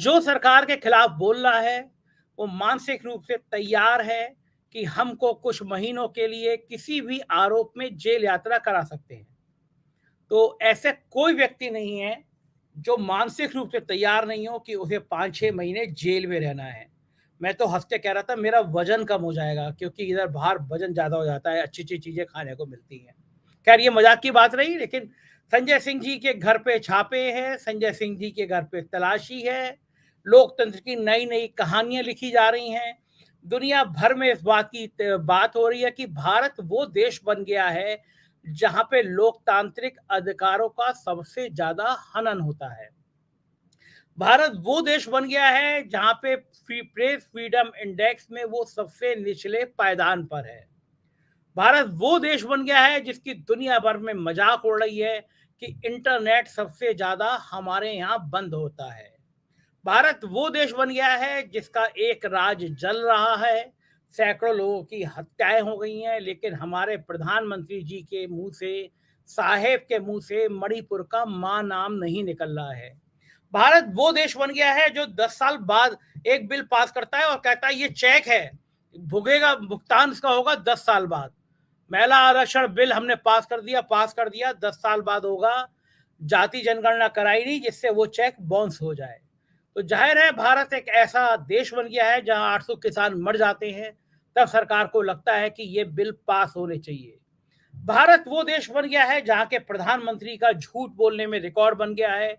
जो सरकार के खिलाफ बोल रहा है वो मानसिक रूप से तैयार है कि हमको कुछ महीनों के लिए किसी भी आरोप में जेल यात्रा करा सकते हैं। तो ऐसे कोई व्यक्ति नहीं है जो मानसिक रूप से तैयार नहीं हो कि उसे 5-6 महीने जेल में रहना है। मैं तो हँस के कह रहा था मेरा वज़न कम हो जाएगा, क्योंकि इधर बाहर वज़न ज़्यादा हो जाता है, अच्छी-अच्छी चीज़ें खाने को मिलती हैं। खैर ये मज़ाक की बात रही, लेकिन संजय सिंह जी के घर पे छापे हैं, संजय सिंह जी के घर पे तलाशी है, लोकतंत्र की नई-नई कहानियाँ लिखी जा रही हैं। दुनिया भर में इस बात हो रही है कि भारत वो देश बन गया है जहाँ पे लोकतांत्रिक अधिकारों का सबसे ज़्यादा हनन होता है। भारत वो देश बन गया है जहाँ पे प्रेस फ्रीडम इंडेक्स में वो सबसे निचले पायदान पर है। भारत वो देश बन गया है जिसकी दुनिया भर में मजाक उड़ रही है कि इंटरनेट सबसे ज्यादा हमारे यहाँ बंद होता है। भारत वो देश बन गया है जिसका एक राज जल रहा है, सैकड़ों लोगों की हत्याएं हो गई हैं, लेकिन हमारे प्रधानमंत्री जी के मुंह से, साहेब के मुंह से मणिपुर का मां नाम नहीं निकल रहा है। भारत वो देश बन गया है जो 10 साल बाद एक बिल पास करता है और कहता है ये चेक है, भुगेगा, भुगतान इसका होगा 10 साल बाद। महिला आरक्षण बिल हमने पास कर दिया 10 साल बाद होगा, जाति जनगणना कराई नहीं जिससे वो चेक बाउंस हो जाए। तो जाहिर है भारत एक ऐसा देश बन गया है जहां 800 किसान मर जाते हैं तब सरकार को लगता है कि ये बिल पास होने चाहिए। भारत वो देश बन गया है जहां के प्रधानमंत्री का झूठ बोलने में रिकॉर्ड बन गया है।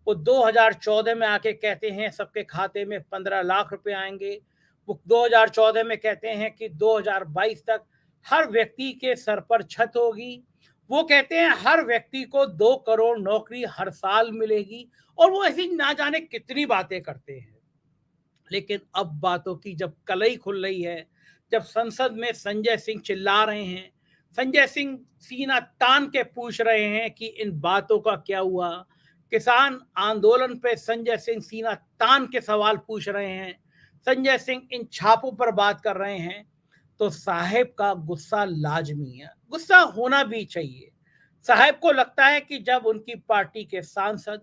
वो 2014 में आके कहते हैं सबके खाते में 15 लाख रुपए आएंगे। वो 2014 में कहते हैं कि 2022 तक हर व्यक्ति के सर पर छत होगी। वो कहते हैं हर व्यक्ति को 2 करोड़ नौकरी हर साल मिलेगी, और वो ऐसी ना जाने कितनी बातें करते हैं। लेकिन अब बातों की जब कलई खुल रही है, जब संसद में संजय सिंह चिल्ला रहे हैं, संजय सिंह सीना तान के पूछ रहे हैं कि इन बातों का क्या हुआ, किसान आंदोलन पे संजय सिंह सीना तान के सवाल पूछ रहे हैं, संजय सिंह इन छापों पर बात कर रहे हैं, तो साहेब का गुस्सा लाजमी है, गुस्सा होना भी चाहिए। साहेब को लगता है कि जब उनकी पार्टी के सांसद,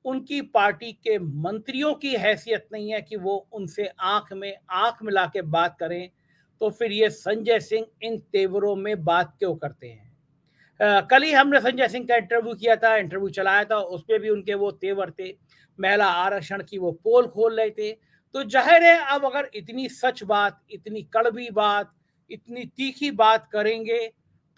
उनकी पार्टी के मंत्रियों की हैसियत नहीं है कि वो उनसे आंख में आंख मिला के बात करें, तो फिर ये संजय सिंह इन तेवरों में बात क्यों करते हैं। कल ही हमने संजय सिंह का इंटरव्यू चलाया था, उसमें भी उनके वो तेवर थे, महिला आरक्षण की वो पोल खोल रहे थे। तो जाहिर है अब अगर इतनी सच बात, इतनी कड़वी बात, इतनी तीखी बात करेंगे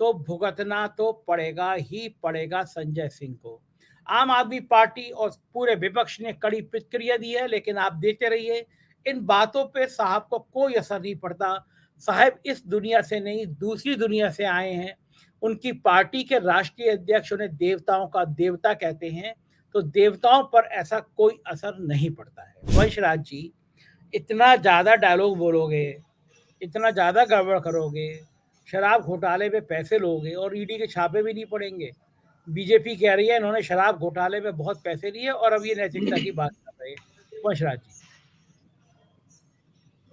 तो भुगतना तो पड़ेगा ही पड़ेगा संजय सिंह को। आम आदमी पार्टी और पूरे विपक्ष ने कड़ी प्रतिक्रिया दी है, लेकिन आप देखते रहिए इन बातों पे साहब को कोई असर नहीं पड़ता। साहब इस दुनिया से नहीं दूसरी दुनिया से आए हैं। उनकी पार्टी के राष्ट्रीय अध्यक्ष उन्हें देवताओं का देवता कहते हैं, तो देवताओं पर ऐसा कोई असर नहीं पड़ता है। वंशराज जी, इतना ज्यादा डायलॉग बोलोगे, इतना ज्यादा गड़बड़ करोगे, शराब घोटाले में पैसे लोगे और ईडी के छापे भी नहीं पड़ेंगे। बीजेपी कह रही है इन्होंने शराब घोटाले में बहुत पैसे लिए और अब ये नैतिकता की बात कर रहे हैं। वंशराज जी।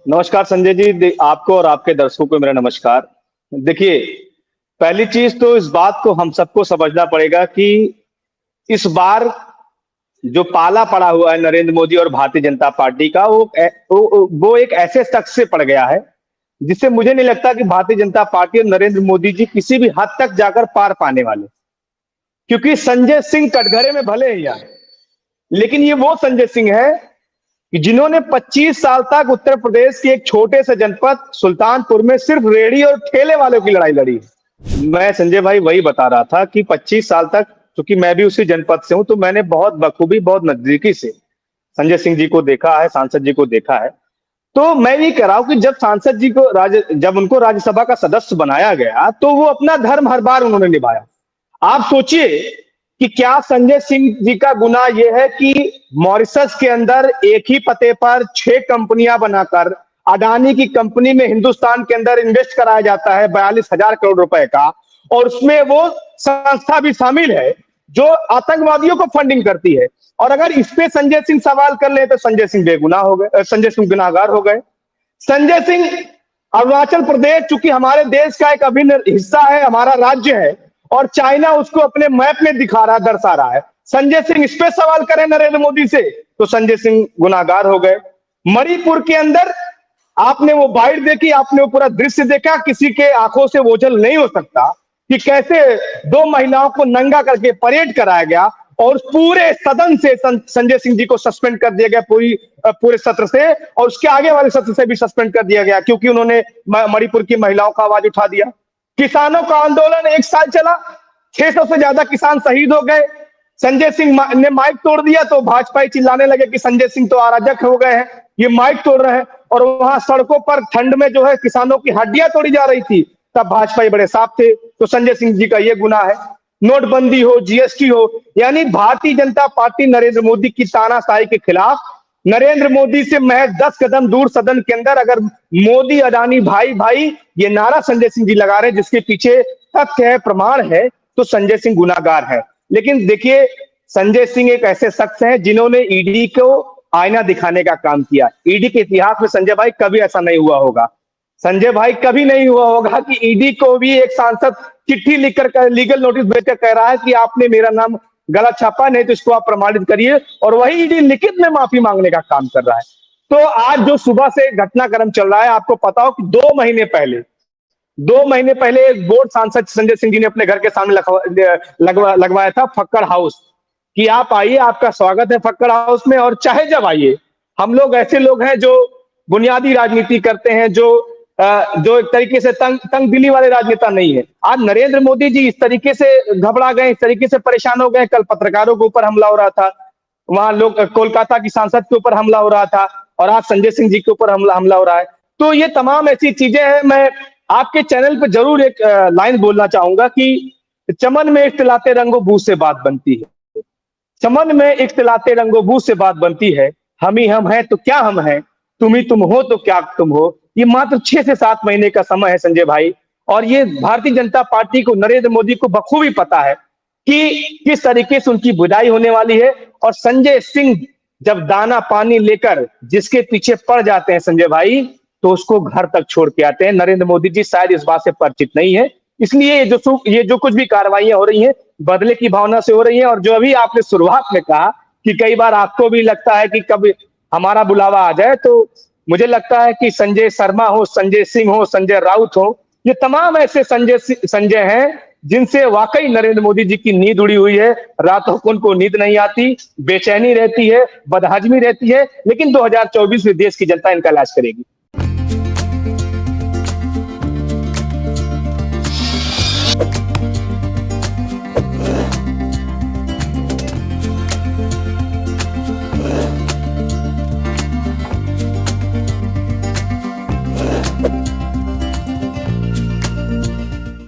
नमस्कार संजय जी, आपको और आपके दर्शकों को मेरा नमस्कार। देखिए, पहली चीज तो इस बात को हम सबको समझना पड़ेगा कि इस बार जो पाला पड़ा हुआ है नरेंद्र मोदी और भारतीय जनता पार्टी का, वो एक ऐसे शख्स से पड़ गया है जिससे मुझे नहीं लगता कि भारतीय जनता पार्टी और नरेंद्र मोदी जी किसी भी हद तक जाकर पार पाने वाले। क्योंकि संजय सिंह कटघरे में भले ही आए, लेकिन ये वो संजय सिंह है कि जिन्होंने 25 साल तक उत्तर प्रदेश के एक छोटे से जनपद सुल्तानपुर में सिर्फ रेहड़ी और ठेले वालों की लड़ाई लड़ी। मैं संजय भाई वही बता रहा था कि 25 साल तक, क्योंकि मैं भी उसी जनपद से हूं, तो मैंने बहुत बखूबी, बहुत नजदीकी से संजय सिंह जी को देखा है, सांसद जी को देखा है। तो मैं ये कह रहा हूं कि जब सांसद जी को जब उनको राज्यसभा का सदस्य बनाया गया तो वो अपना धर्म हर बार उन्होंने निभाया। आप सोचिए कि क्या संजय सिंह जी का गुनाह यह है कि मॉरिशस के अंदर एक ही पते पर 6 कंपनियां बनाकर अडानी की कंपनी में हिंदुस्तान के अंदर इन्वेस्ट कराया जाता है 42,000 करोड़ रुपए का, और उसमें वो संस्था भी शामिल है जो आतंकवादियों को फंडिंग करती है। और अगर इस पे संजय सिंह सवाल कर ले तो संजय सिंह बेगुनाह हो गए, संजय सिंह गुनाहगार हो गए। संजय सिंह अरुणाचल प्रदेश चूंकि हमारे देश का एक अभिन्न हिस्सा है, हमारा राज्य है, और चाइना उसको अपने मैप में दिखा रहा, दर्शा रहा है। संजय सिंह इस पे सवाल करें नरेंद्र मोदी से तो संजय सिंह गुनाहगार हो गए। मणिपुर के अंदर आपने वो बाइट देखी, आपने वो पूरा दृश्य देखा, किसी के आंखों से ओझल नहीं हो सकता कि कैसे 2 महिलाओं को नंगा करके परेड कराया गया और पूरे सदन से संजय सिंह जी को सस्पेंड कर दिया गया, पूरे सत्र से, और उसके आगे वाले सत्र से भी सस्पेंड कर दिया गया क्योंकि उन्होंने मणिपुर की महिलाओं का आवाज उठा दिया। किसानों का आंदोलन 1 साल चला, 600 से ज्यादा किसान शहीद हो गए। संजय सिंह ने माइक तोड़ दिया तो भाजपाई चिल्लाने लगे कि संजय सिंह तो अराजक हो गए हैं, ये माइक तोड़ रहे हैं। और वहां सड़कों पर ठंड में जो है किसानों की हड्डियां तोड़ी जा रही थी, तब भाजपाई बड़े साफ थे। तो संजय सिंह जी का ये गुनाह है। नोटबंदी हो, जीएसटी हो, यानी भारतीय जनता पार्टी नरेंद्र मोदी की तानाशाही के खिलाफ, नरेंद्र मोदी से महज 10 कदम दूर सदन के अंदर अगर मोदी अडानी भाई भाई ये नारा संजय सिंह जी लगा रहे हैं, जिसके पीछे तथ्य है, प्रमाण है, तो संजय सिंह गुनाहगार है। लेकिन देखिए, संजय सिंह एक ऐसे शख्स हैं जिन्होंने ईडी को आईना दिखाने का काम किया। ईडी के इतिहास में संजय भाई कभी ऐसा नहीं हुआ होगा, संजय भाई कभी नहीं हुआ होगा कि ईडी को भी एक सांसद चिट्ठी लिखकर, लीगल नोटिस भेजकर कह रहा है कि आपने मेरा नाम गलत छापा, नहीं तो इसको आप प्रमाणित करिए, और वही ईडी लिखित में माफी मांगने का काम कर रहा है। तो आज जो सुबह से घटनाक्रम चल रहा है, आपको पता हो कि 2 महीने पहले एक बोर्ड सांसद संजय सिंह जी ने अपने घर के सामने लगवाया था फक्कड़ हाउस, कि आप आइए, आपका स्वागत है फक्कड़ हाउस में, और चाहे जब आइए। हम लोग ऐसे लोग हैं जो बुनियादी राजनीति करते हैं, जो एक तरीके से तंग दिली वाले राजनेता नहीं है। आज नरेंद्र मोदी जी इस तरीके से घबरा गए, इस तरीके से परेशान हो गए। कल पत्रकारों के ऊपर हमला हो रहा था, वहां लोग, कोलकाता की सांसद के ऊपर हमला हो रहा था, और आज संजय सिंह जी के ऊपर हमला हो रहा है। तो ये तमाम ऐसी चीजें हैं। मैं आपके चैनल पर जरूर एक लाइन बोलना चाहूंगा कि चमन में इख्तिलाते रंगो बू से बात बनती है, चमन में इख्तिलाते रंगो बू से बात बनती है, हम ही हम हैं तो क्या हम हैं, तुम ही तुम हो तो क्या तुम हो। ये मात्र 6 से 7 महीने का समय है संजय भाई, और ये भारतीय जनता पार्टी को, नरेंद्र मोदी को बखूबी पता है कि किस तरीके से उनकी बुराई होने वाली है। और संजय सिंह जब दाना पानी लेकर जिसके पीछे पड़ जाते हैं संजय भाई, तो उसको घर तक छोड़ के आते हैं। नरेंद्र मोदी जी शायद इस बात से परिचित नहीं है, इसलिए ये जो कुछ भी कार्रवाइयां हो रही हैं बदले की भावना से हो रही हैं। और जो अभी आपने शुरुआत में कहा कि कई बार आपको भी लगता है कि कब हमारा बुलावा आ जाए, तो मुझे लगता है कि संजय शर्मा हो, संजय सिंह हो, संजय राउत हो, ये तमाम ऐसे संजय हैं जिनसे वाकई नरेंद्र मोदी जी की नींद उड़ी हुई है। रातों को उनको नींद नहीं आती, बेचैनी रहती है, बदहजमी रहती है, लेकिन 2024 में देश की जनता इनका इलाज करेगी।